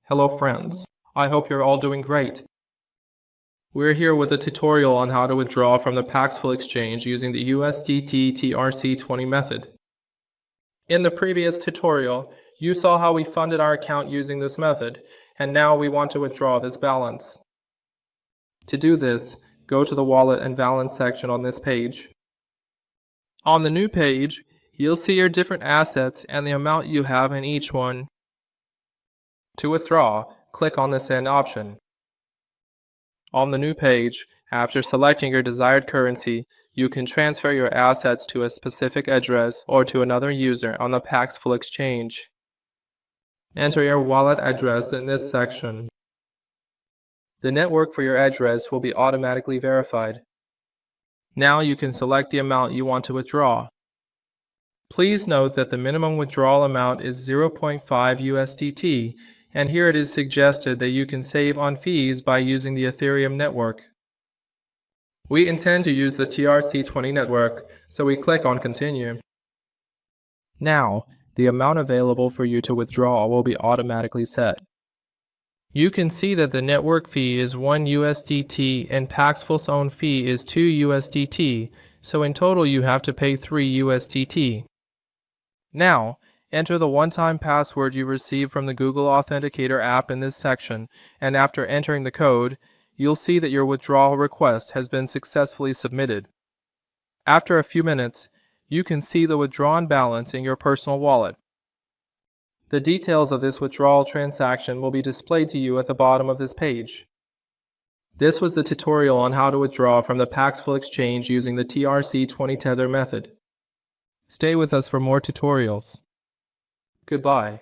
Hello friends, I hope you're all doing great. We're here with a tutorial on how to withdraw from the Paxful exchange using the USDT TRC20 method. In the previous tutorial, you saw how we funded our account using this method, and now we want to withdraw this balance. To do this, go to the Wallet and Balance section on this page. On the new page, you'll see your different assets and the amount you have in each one. To withdraw, click on the Send option. On the new page, after selecting your desired currency, you can transfer your assets to a specific address or to another user on the Paxful exchange. Enter your wallet address in this section. The network for your address will be automatically verified. Now you can select the amount you want to withdraw. Please note that the minimum withdrawal amount is 0.5 USDT, and here it is suggested that you can save on fees by using the Ethereum network. We intend to use the TRC20 network, so we click on Continue. Now, the amount available for you to withdraw will be automatically set. You can see that the network fee is 1 USDT and Paxful's own fee is 2 USDT, so in total you have to pay 3 USDT. Now, enter the one-time password you received from the Google Authenticator app in this section, and after entering the code, you'll see that your withdrawal request has been successfully submitted. After a few minutes, you can see the withdrawn balance in your personal wallet. The details of this withdrawal transaction will be displayed to you at the bottom of this page. This was the tutorial on how to withdraw from the Paxful exchange using the TRC20 Tether method. Stay with us for more tutorials. Goodbye.